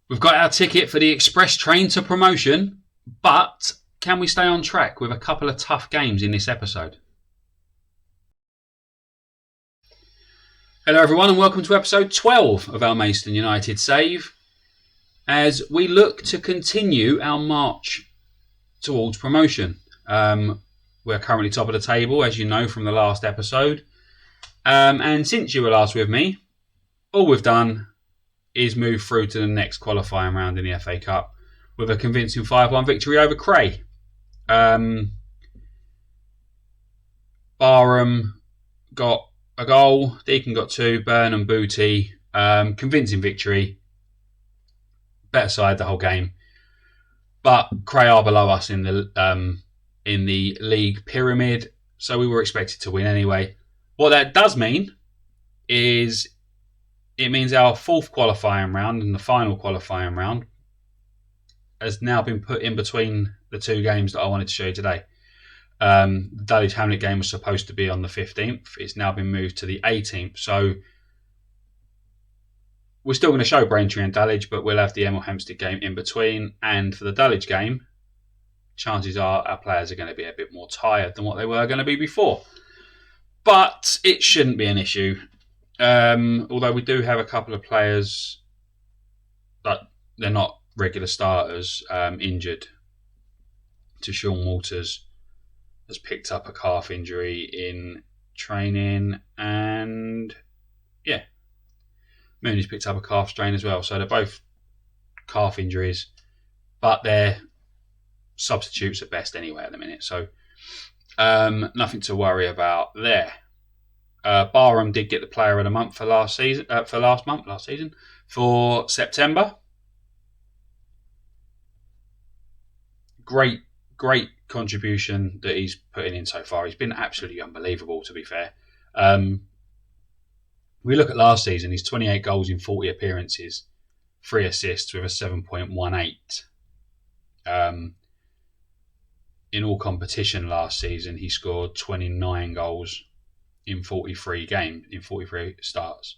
We've got our ticket for the express train to promotion, but can we stay on track with a couple of tough games in this episode? Hello everyone and welcome to episode 12 of our Maidstone United save as we look to continue our march towards promotion. We're currently top of the table, as you know from the last episode, and since you were last with me, all we've done is move through to the next qualifying round in the FA Cup with a convincing 5-1 victory over Cray. Barham got a goal, Deacon got 2, Burnham, Booty, convincing victory, better side the whole game. But Cray are below us in the league pyramid, so we were expected to win anyway. What that does mean is it means our fourth qualifying round and the final qualifying round has now been put in between the two games that I wanted to show you today. The Dulwich Hamlet game was supposed to be on the 15th. It's now been moved to the 18th. So we're still going to show Braintree and Dulwich, but we'll have the Hemel Hempstead game in between. And for the Dulwich game, chances are our players are going to be a bit more tired than what they were going to be before. But it shouldn't be an issue. Although we do have a couple of players that they're not regular starters injured. To Sean Walters has picked up a calf injury in training, and Mooney's picked up a calf strain as well. So they're both calf injuries, but they're substitutes at best anyway at the minute. So nothing to worry about there. Barham did get the player of the month for last season. For September. Great contribution that he's putting in so far. He's been absolutely unbelievable, to be fair. We look at last season, he's 28 goals in 40 appearances, 3 assists with a 7.18. In all competition last season, he scored 29 goals in 43 starts.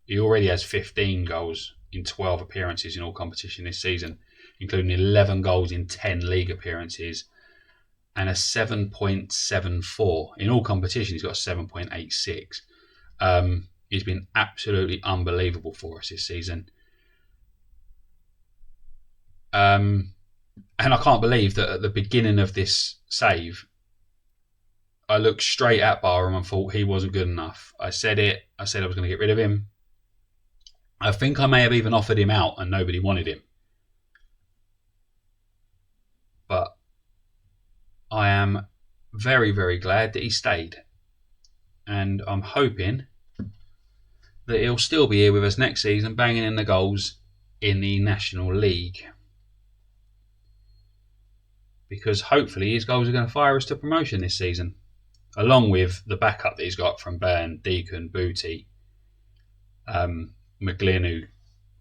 He already has 15 goals in 12 appearances in all competition this season, including 11 goals in 10 league appearances and a 7.74. In all competition, he's got a 7.86. He's been absolutely unbelievable for us this season. And I can't believe that at the beginning of this save, I looked straight at Barham and thought he wasn't good enough. I said I was going to get rid of him. I think I may have even offered him out and nobody wanted him. But I am very, very glad that he stayed. And I'm hoping that he'll still be here with us next season, banging in the goals in the National League. Because hopefully his goals are going to fire us to promotion this season, along with the backup that he's got from Burn, Deacon, Booty, McGlynn, who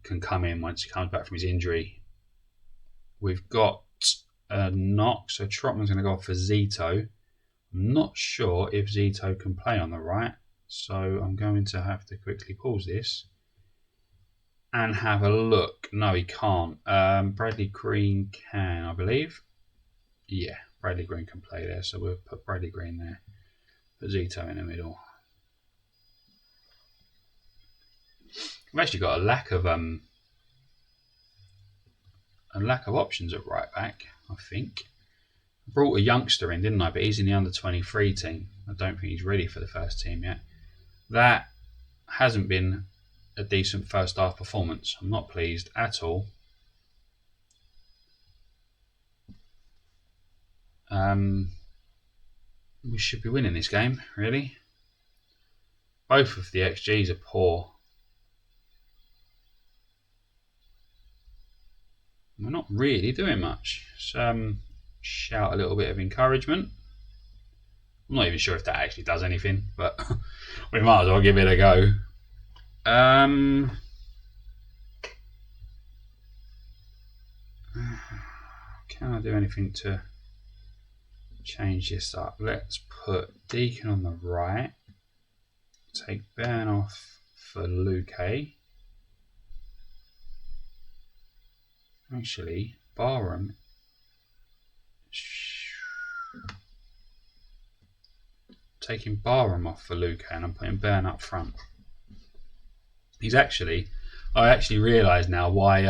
can come in once he comes back from his injury. We've got a knock, so Trotman's going to go off for Zito. I'm not sure if Zito can play on the right, so I'm going to have to quickly pause this and have a look. No, he can't. Bradley Green can, I believe. Yeah, Bradley Green can play there, so we'll put Bradley Green there. Put Zito in the middle. We've actually got a lack of options at right back, I think. I brought a youngster in, didn't I? But he's in the under-23 team. I don't think he's ready for the first team yet. That hasn't been a decent first half performance. I'm not pleased at all. We should be winning this game, really. Both of the XGs are poor. We're not really doing much. So, shout a little bit of encouragement. I'm not even sure if that actually does anything, but we might as well give it a go. Can I do anything to change this up? Let's put Deacon on the right. Take Ben off for Luque. Actually, Barham. Taking Barham off for Luca and I'm putting Burn up front. I actually realise now why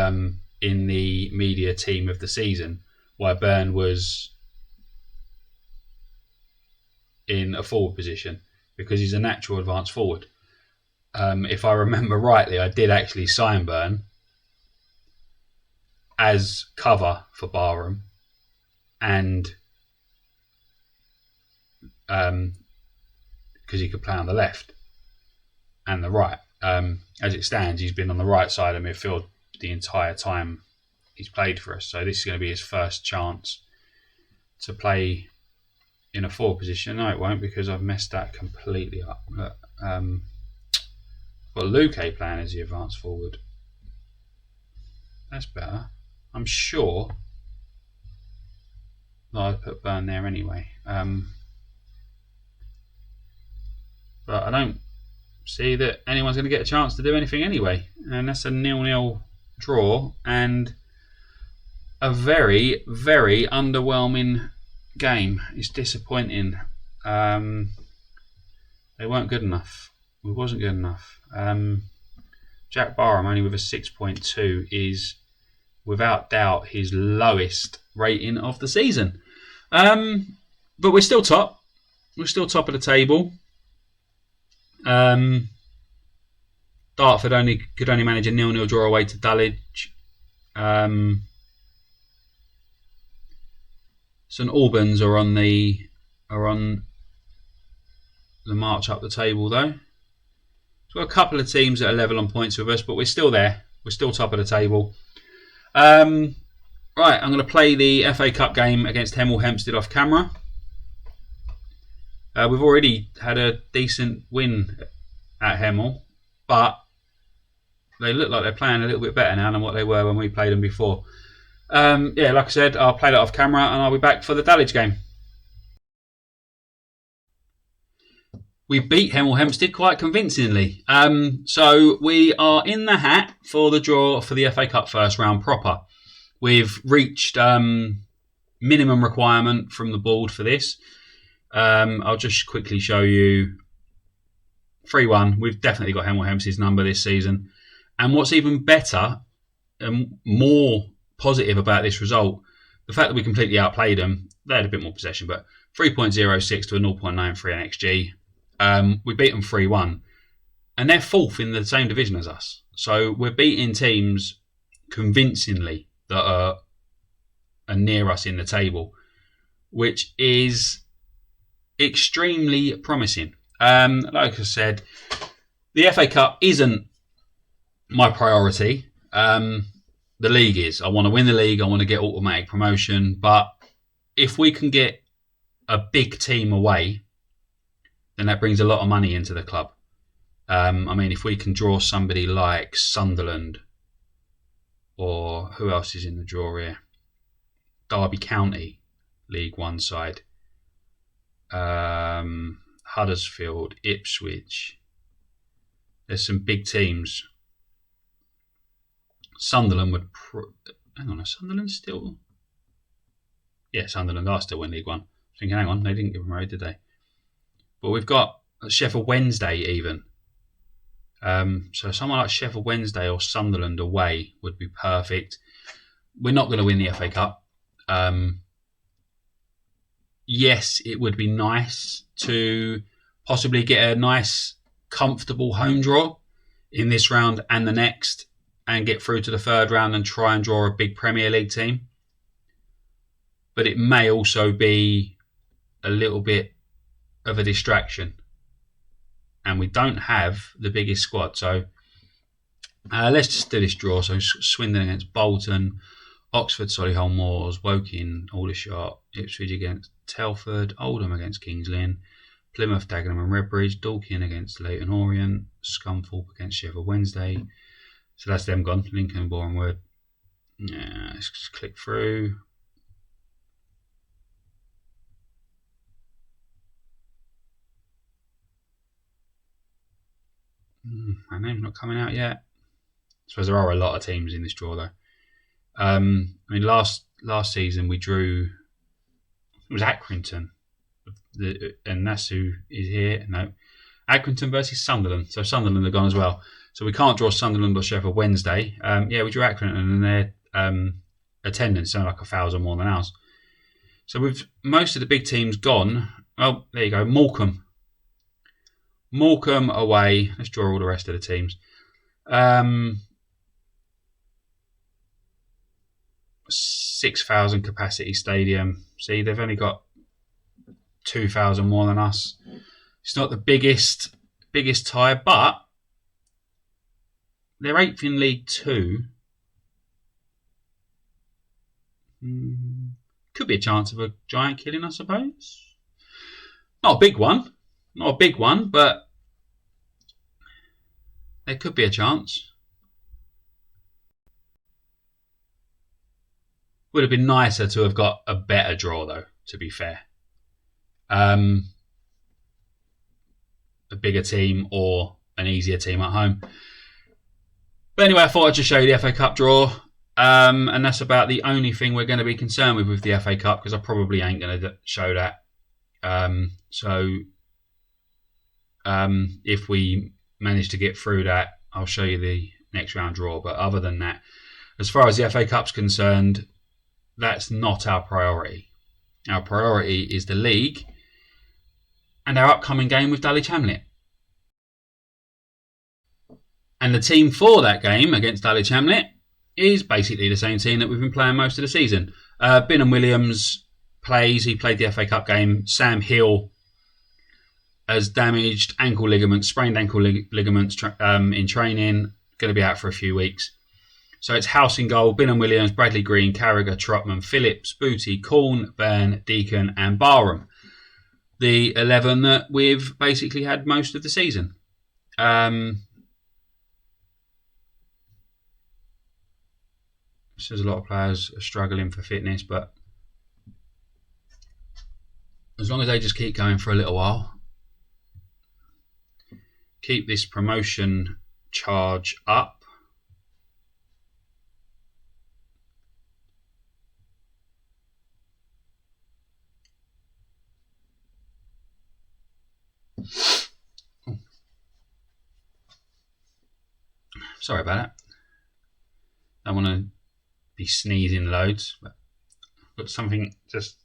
in the media team of the season, why Burn was in a forward position, because he's a natural advanced forward. If I remember rightly, I did actually sign Burn as cover for Barham, and because he could play on the left and the right. As it stands, he's been on the right side of midfield the entire time he's played for us. So this is going to be his first chance to play in a forward position. No, it won't, because I've messed that completely up. But, got Luke playing as the advanced forward. That's better. I'm sure that I'd put Burn there anyway. But I don't see that anyone's going to get a chance to do anything anyway. And that's a 0-0 draw and a very, very underwhelming game. It's disappointing. They weren't good enough. We wasn't good enough. Jack Barham, only with a 6.2, is without doubt his lowest rating of the season. But we're still top. We're still top of the table. Dartford could only manage a 0-0 draw away to Dulwich. St Albans are on the march up the table though. So we've got a couple of teams that are level on points with us, but we're still there. We're still top of the table. Right, I'm going to play the FA Cup game against Hemel Hempstead off camera. We've already had a decent win at Hemel, but they look like they're playing a little bit better now than what they were when we played them before. Like I said, I'll play that off camera and I'll be back for the Dulwich game. We beat Hemel Hempstead quite convincingly. So we are in the hat for the draw for the FA Cup first round proper. We've reached minimum requirement from the board for this. I'll just quickly show you 3-1. We've definitely got Hemel Hempstead's number this season. And what's even better and more positive about this result, the fact that we completely outplayed them. They had a bit more possession, but 3.06 to a 0.93 XG. We beat them 3-1. And they're fourth in the same division as us. So we're beating teams convincingly that are near us in the table, which is extremely promising. Like I said, the FA Cup isn't my priority. The league is. I want to win the league. I want to get automatic promotion. But if we can get a big team away, then that brings a lot of money into the club. If we can draw somebody like Sunderland, or who else is in the draw here? Derby County, League One side. Huddersfield, Ipswich. There's some big teams. Sunderland would... Hang on, are Sunderland still... Yeah, Sunderland are still in League One. I was thinking, hang on, they didn't give them away, did they? But we've got Sheffield Wednesday even. So someone like Sheffield Wednesday or Sunderland away would be perfect. We're not going to win the FA Cup. Yes, it would be nice to possibly get a nice, comfortable home draw in this round and the next, and get through to the third round and try and draw a big Premier League team. But it may also be a little bit of a distraction. And we don't have the biggest squad. So let's just do this draw. So Swindon against Bolton, Oxford, Solihull Moors, Woking, Aldershot, Ipswich against Telford, Oldham against Kings Lynn, Plymouth, Dagenham and Redbridge, Dorking against Leyton Orient, Scunthorpe against Sheffield Wednesday. So that's them gone. Lincoln and Boreham Wood. Yeah, let's just click through. My name's not coming out yet. I suppose there are a lot of teams in this draw though. I mean, last season we drew. It was Accrington, and that's who is here. No, Accrington versus Sunderland. So Sunderland are gone as well. So we can't draw Sunderland or Sheffield Wednesday. We drew Accrington, and their attendance is like 1,000 more than ours. So with most of the big teams gone, oh, there you go, Morecambe. Morecambe away. Let's draw all the rest of the teams. 6,000 capacity stadium. See, they've only got 2,000 more than us. It's not the biggest tie, but they're 8th in League 2. Could be a chance of a giant killing, I suppose. Not a big one, but there could be a chance. Would have been nicer to have got a better draw, though, to be fair. A bigger team or an easier team at home. But anyway, I thought I'd just show you the FA Cup draw. And that's about the only thing we're going to be concerned with the FA Cup, because I probably ain't going to show that. If we manage to get through that, I'll show you the next round draw. But other than that, as far as the FA Cup's concerned, that's not our priority. Our priority is the league and our upcoming game with Dulwich Hamlet. And the team for that game against Dulwich Hamlet is basically the same team that we've been playing most of the season. Binham Williams plays. He played the FA Cup game. Sam Hill has damaged sprained ankle ligaments in training. Going to be out for a few weeks. So it's House in goal, Binham Williams, Bradley Green, Carragher, Trotman, Phillips, Booty, Corn, Byrne, Deacon and Barham. The 11 that we've basically had most of the season. There's a lot of players are struggling for fitness, but as long as they just keep going for a little while, keep this promotion charge up, sorry about that. I don't want to be sneezing loads, but I've got something just,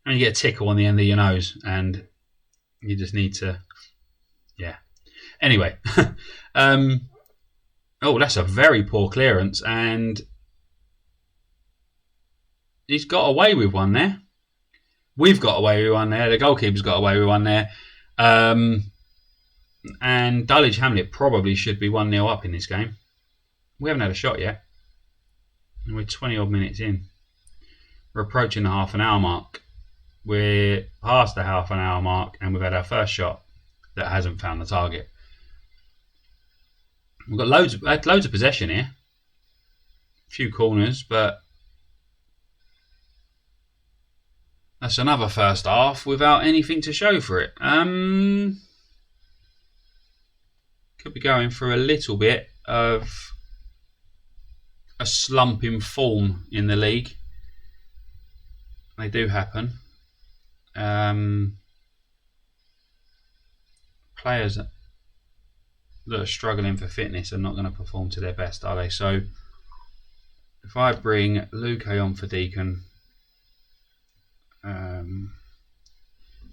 and you get a tickle on the end of your nose and you just need to, yeah. Anyway, oh, that's a very poor clearance, and he's got away with one there. We've got away with one there. The goalkeeper's got away with one there. And Dulwich Hamlet probably should be 1-0 up in this game. We haven't had a shot yet. And we're 20 odd minutes in. We're approaching the half an hour mark. We're past the half an hour mark and we've had our first shot that hasn't found the target. We've got loads of possession here. A few corners, but that's another first half without anything to show for it. Could be going through a little bit of a slump in form in the league. They do happen. Players that are struggling for fitness are not going to perform to their best, are they? So if I bring Luke on for Deacon,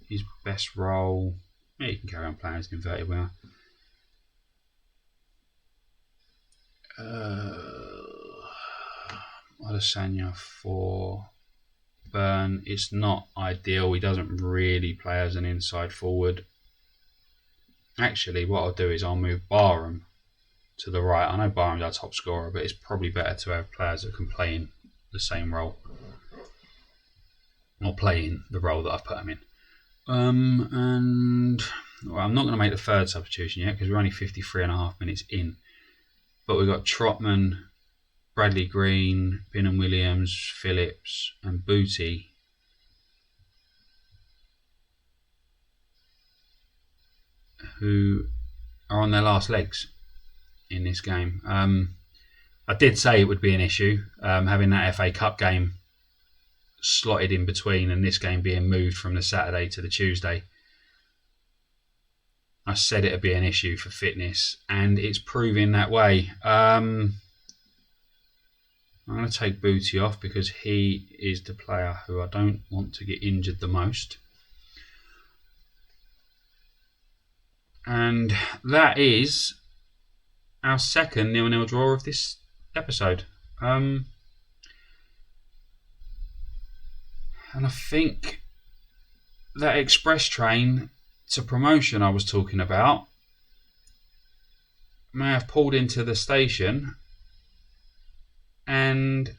his best role, yeah, he can carry on playing as an inverted winger. Adesanya for Byrne. It's not ideal. He doesn't really play as an inside forward. Actually, what I'll do is I'll move Barham to the right. I know Barham's our top scorer, but it's probably better to have players that can play in the same role, or play in the role that I've put him in. And well, I'm not going to make the third substitution yet because we're only 53.5 minutes in. But we've got Trotman, Bradley Green, Binham Williams, Phillips and Booty. Who are on their last legs in this game. I did say it would be an issue, having that FA Cup game slotted in between and this game being moved from the Saturday to the Tuesday. I said it would be an issue for fitness, and it's proving that way. I'm going to take Booty off because he is the player who I don't want to get injured the most. And that is our second 0-0 draw of this episode. And I think that express train to promotion I was talking about may have pulled into the station and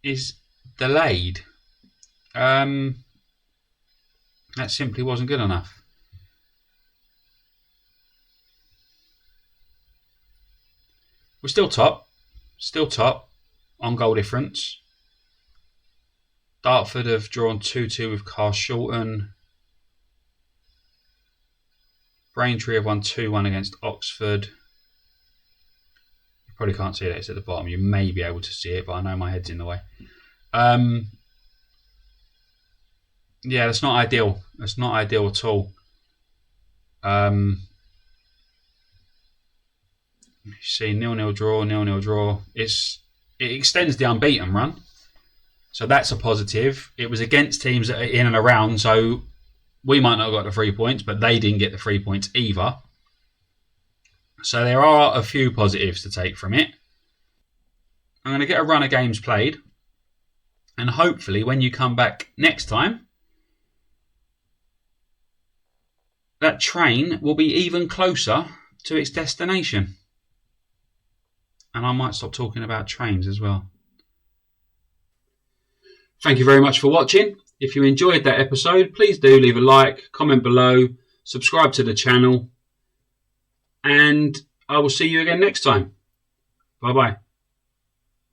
is delayed. That simply wasn't good enough. We're still top on goal difference. Dartford have drawn 2-2 with Carshalton. Braintree have won 2-1 against Oxford. You probably can't see that, it's at the bottom. You may be able to see it, but I know my head's in the way. Yeah, that's not ideal. That's not ideal at all. You see 0-0 draw, 0-0 draw. It extends the unbeaten run. So that's a positive. It was against teams that are in and around, so we might not have got the 3 points, but they didn't get the 3 points either. So there are a few positives to take from it. I'm going to get a run of games played, and hopefully when you come back next time, that train will be even closer to its destination. And I might stop talking about trains as well. Thank you very much for watching. If you enjoyed that episode, please do leave a like, comment below, subscribe to the channel, and I will see you again next time. Bye bye.